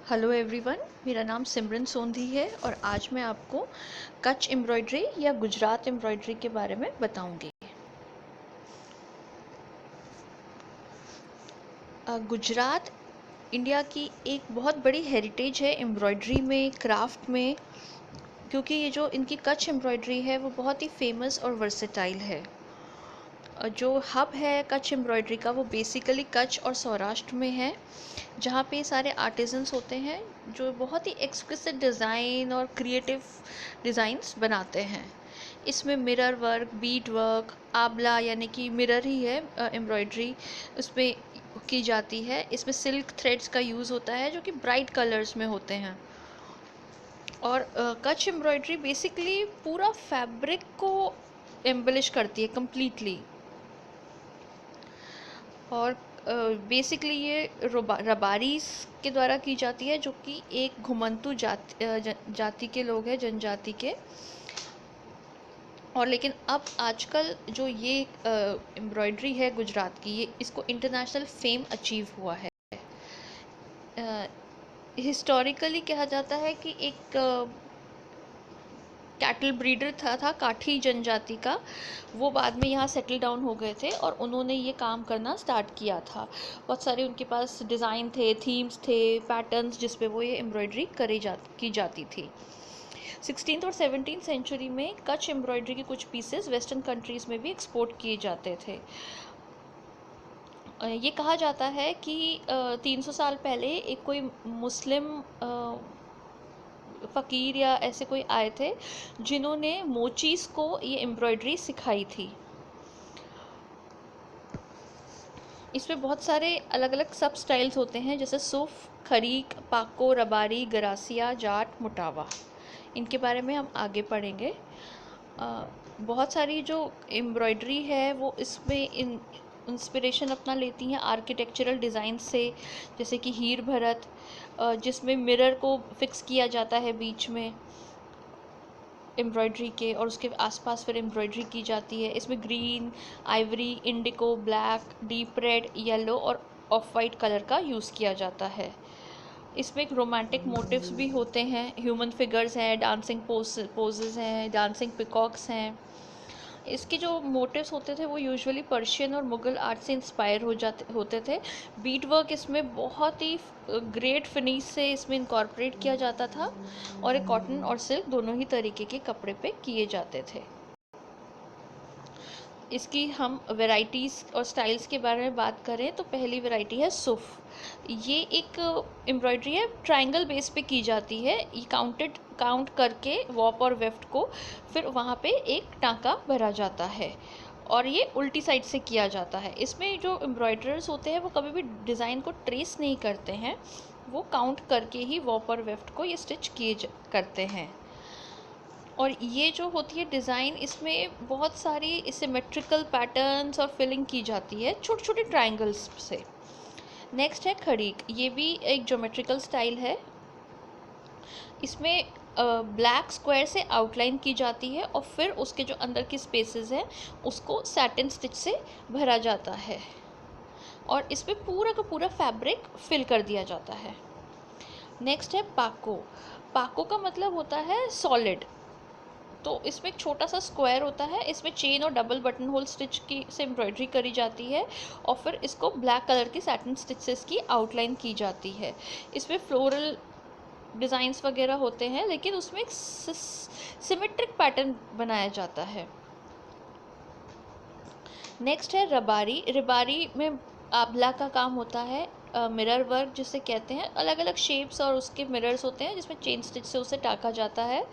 Hello everyone, मेरा नाम सिमरन सोंधी है और आज मैं आपको कच्छ एम्ब्रॉयडरी या गुजरात एम्ब्रॉयडरी के बारे में बताऊंगी। गुजरात इंडिया की एक बहुत बड़ी हेरिटेज है एम्ब्रॉयडरी में, क्राफ्ट में, क्योंकि ये जो इनकी कच्छ एम्ब्रॉयडरी है वो बहुत ही फेमस और वर्सेटाइल है। जो हब है कच्छ एम्ब्रॉयडरी का वो बेसिकली कच्छ और सौराष्ट्र में है, जहाँ पे सारे आर्टिजन्स होते हैं जो बहुत ही एक्सक्विसिट डिज़ाइन और क्रिएटिव डिज़ाइंस बनाते हैं। इसमें मिरर वर्क, बीड वर्क, आबला यानी कि मिरर ही है एम्ब्रॉयडरी उसमें की जाती है। इसमें सिल्क थ्रेड्स का यूज़ होता है जो कि ब्राइट कलर्स में होते हैं। और कच्छ एम्ब्रॉयडरी बेसिकली पूरा फैब्रिक को एम्बलिश करती है कम्प्लीटली। और बेसिकली ये रबारीज के द्वारा की जाती है, जो कि एक घुमंतू जाति के लोग हैं, जनजाति के। और लेकिन अब आजकल जो ये एम्ब्रॉयडरी है गुजरात की, ये इसको इंटरनेशनल फेम अचीव हुआ है। हिस्टोरिकली कहा जाता है कि एक कैटल ब्रीडर था काठी जनजाति का। वो बाद में यहाँ सेटल डाउन हो गए थे और उन्होंने ये काम करना स्टार्ट किया था। बहुत सारे उनके पास डिज़ाइन थे, थीम्स थे, पैटर्न्स जिस पे वो ये एम्ब्रॉयडरी की जाती थी। 16th और 17th सेंचुरी में कच्छ एम्ब्रॉयडरी के कुछ पीसेस वेस्टर्न कंट्रीज़ में भी एक्सपोर्ट किए जाते थे। ये कहा जाता है कि 300 साल पहले एक कोई मुस्लिम फ़कीर या ऐसे कोई आए थे जिन्होंने मोचीज़ को ये एम्ब्रॉयडरी सिखाई थी। इसमें बहुत सारे अलग अलग सब स्टाइल्स होते हैं, जैसे सूफ, खरीक, पाको, रबारी, गरासिया, जाट, मुटावा। इनके बारे में हम आगे पढ़ेंगे। बहुत सारी जो एम्ब्रॉयडरी है वो इसमें इंस्पिरेशन अपना लेती हैं आर्किटेक्चरल डिज़ाइन से, जैसे कि हीर भरत, जिसमें मिरर को फिक्स किया जाता है बीच में एम्ब्रॉयडरी के, और उसके आसपास फिर एम्ब्रॉयडरी की जाती है। इसमें ग्रीन, आइवरी, इंडिको, ब्लैक, डीप रेड, येलो और ऑफ वाइट कलर का यूज़ किया जाता है। इसमें एक रोमांटिक मोटिव्स भी होते हैं, ह्यूमन फिगर्स हैं, डांसिंग पोजेस हैं, डांसिंग पिकॉक्स हैं। इसके जो मोटिव्स होते थे वो यूजुअली पर्शियन और मुग़ल आर्ट से इंस्पायर होते थे। बीट वर्क इसमें बहुत ही ग्रेट फिनिश से इसमें इनकॉर्पोरेट किया जाता था, और एक कॉटन और सिल्क दोनों ही तरीके के कपड़े पे किए जाते थे। इसकी हम वैरायटीज़ और स्टाइल्स के बारे में बात करें तो पहली वैरायटी है सुफ। ये एक एम्ब्रॉयडरी है, ट्रायंगल बेस पे की जाती है। ये काउंट करके वॉप और वेफ्ट को फिर वहाँ पे एक टाँका भरा जाता है, और ये उल्टी साइड से किया जाता है। इसमें जो एम्ब्रॉयडर्स होते हैं वो कभी भी डिज़ाइन को ट्रेस नहीं करते हैं, वो काउंट करके ही वॉप और वेफ्ट को ये स्टिच करते हैं। और ये जो होती है डिज़ाइन, इसमें बहुत सारी सिमेट्रिकल पैटर्न्स और फिलिंग की जाती है छोटे छोटे ट्रायंगल्स से। नेक्स्ट है खड़ीक। ये भी एक ज्योमेट्रिकल स्टाइल है। इसमें ब्लैक स्क्वायर से आउटलाइन की जाती है और फिर उसके जो अंदर की स्पेसेस हैं उसको सैटिन स्टिच से भरा जाता है, और इसमें पूरा का पूरा फैब्रिक फिल कर दिया जाता है। नेक्स्ट है पाको। पाको का मतलब होता है सॉलिड। तो इसमें एक छोटा सा स्क्वायर होता है, इसमें चेन और डबल बटन होल स्टिच की से एम्ब्रॉयडरी करी जाती है, और फिर इसको ब्लैक कलर की सैटिन स्टिच से इसकी आउटलाइन की जाती है। इसमें फ्लोरल डिज़ाइंस वगैरह होते हैं, लेकिन उसमें एक सिमेट्रिक पैटर्न बनाया जाता है। नेक्स्ट है रबारी। रबारी में आबला का काम होता है, मिरर वर्क जिसे कहते हैं। अलग अलग शेप्स और उसके मिरर्स होते हैं जिसमें चेन स्टिच से उसे टाका जाता है।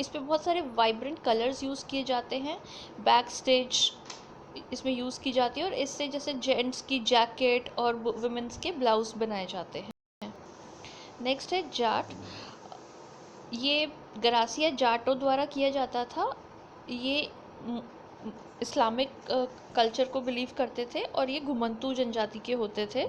इस पे बहुत सारे वाइब्रेंट कलर्स यूज़ किए जाते हैं। बैक स्टिच इसमें यूज़ की जाती है, और इससे जैसे जेंट्स की जैकेट और वुमेंस के ब्लाउज बनाए जाते हैं। नेक्स्ट है जाट। ये गरासिया जाटों द्वारा किया जाता था। ये इस्लामिक कल्चर को बिलीव करते थे, और ये घुमंतू जनजाति के होते थे।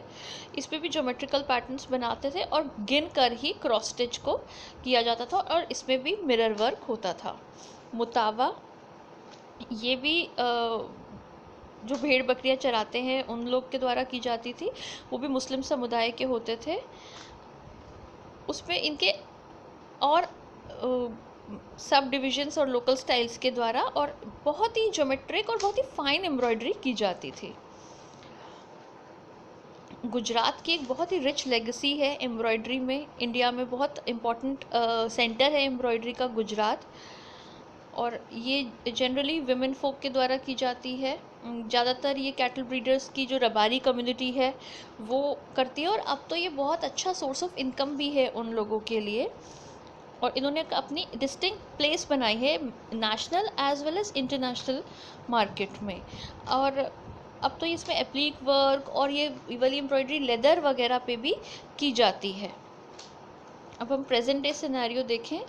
इस पे भी ज्योमेट्रिकल पैटर्न्स बनाते थे और गिन कर ही क्रॉस स्टिच को किया जाता था, और इसमें भी मिरर वर्क होता था। मुतावा, ये भी जो भेड़ बकरियां चराते हैं उन लोग के द्वारा की जाती थी। वो भी मुस्लिम समुदाय के होते थे। उसमें इनके और सब डिविजन्स और लोकल स्टाइल्स के द्वारा और बहुत ही ज्योमेट्रिक और बहुत ही फाइन एम्ब्रॉयडरी की जाती थी। गुजरात की एक बहुत ही रिच लेगेसी है एम्ब्रॉयडरी में। इंडिया में बहुत इम्पॉर्टेंट सेंटर है एम्ब्रॉयडरी का गुजरात, और ये जनरली विमेन फोक के द्वारा की जाती है। ज़्यादातर ये कैटल ब्रीडर्स की जो रबारी कम्युनिटी है वो करती है, और अब तो ये बहुत अच्छा सोर्स ऑफ इनकम भी है उन लोगों के लिए। और इन्होंने अपनी डिस्टिंक्ट प्लेस बनाई है national as well as international market में। और अब तो इसमें एप्लीक वर्क और ये वाली एम्ब्रॉयडरी लेदर वगैरह पे भी की जाती है। अब हम प्रेजेंट डे सिनेरियो देखें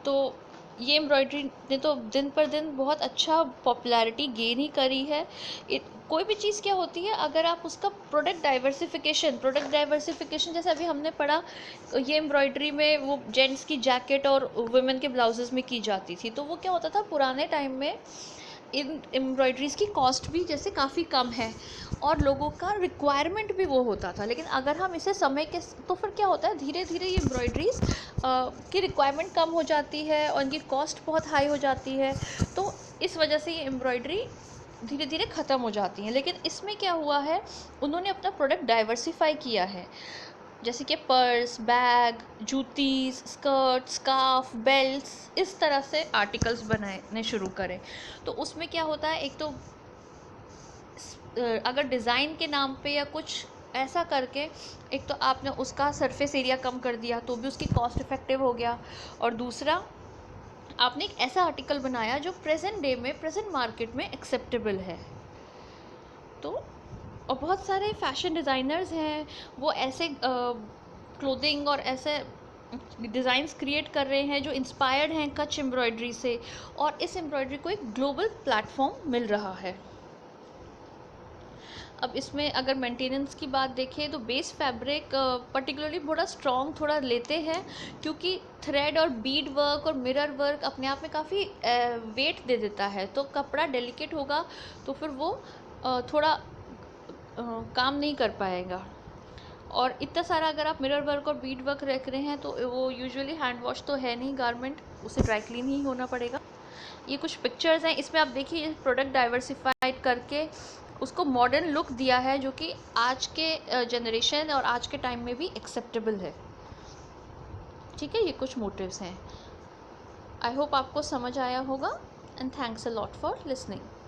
तो ये एम्ब्रॉयडरी ने तो दिन पर दिन बहुत अच्छा पॉपुलैरिटी गेन ही करी है। कोई भी चीज़ क्या होती है, अगर आप उसका प्रोडक्ट डाइवर्सिफिकेशन जैसे अभी हमने पढ़ा, ये एम्ब्रॉयडरी में वो जेंट्स की जैकेट और वुमेन के ब्लाउजेस में की जाती थी, तो वो क्या होता था पुराने टाइम में इन एम्ब्रॉयडरीज़ की कॉस्ट भी जैसे काफ़ी कम है और लोगों का रिक्वायरमेंट भी वो होता था। लेकिन अगर हम इसे समय के तो फिर क्या होता है, धीरे धीरे ये एम्ब्रॉयडरीज़ की रिक्वायरमेंट कम हो जाती है और इनकी कॉस्ट बहुत हाई हो जाती है, तो इस वजह से ये एम्ब्रॉयडरी धीरे धीरे ख़त्म हो जाती हैं। लेकिन इसमें क्या हुआ है, उन्होंने अपना प्रोडक्ट डाइवर्सिफाई किया है, जैसे कि purse, bag, juttis, skirt, scarf, belts, इस तरह से आर्टिकल्स बनाने शुरू करें। तो उसमें क्या होता है, एक तो अगर डिज़ाइन के नाम पे या कुछ ऐसा करके, एक तो आपने उसका सरफेस एरिया कम कर दिया तो भी उसकी कॉस्ट इफ़ेक्टिव हो गया, और दूसरा आपने एक ऐसा आर्टिकल बनाया जो प्रेजेंट डे में प्रेजेंट मार्केट में एक्सेप्टेबल है। तो और बहुत सारे फैशन डिज़ाइनर्स हैं, वो ऐसे क्लोथिंग और ऐसे डिज़ाइंस क्रिएट कर रहे हैं जो इंस्पायर्ड हैं कच्छ एम्ब्रॉयडरी से, और इस एम्ब्रॉयडरी को एक ग्लोबल प्लेटफॉर्म मिल रहा है। अब इसमें अगर मेंटेनेंस की बात देखें तो बेस फैब्रिक पर्टिकुलरली थोड़ा स्ट्रॉन्ग थोड़ा लेते हैं, क्योंकि थ्रेड और बीड वर्क और मिरर वर्क अपने आप में काफ़ी वेट दे देता है, तो कपड़ा डेलिकेट होगा तो फिर वो थोड़ा काम नहीं कर पाएगा। और इतना सारा अगर आप मिरर वर्क और बीड वर्क रख रहे हैं तो वो यूजुअली हैंड वॉश तो है नहीं गारमेंट, उसे ड्राई क्लीन ही होना पड़ेगा। ये कुछ पिक्चर्स हैं, इसमें आप देखिए प्रोडक्ट डाइवर्सिफाइड करके उसको मॉडर्न लुक दिया है जो कि आज के जनरेशन और आज के टाइम में भी एक्सेप्टेबल है। ठीक है, ये कुछ मोटिव्स हैं। आई होप आपको समझ आया होगा, and thanks a lot for listening.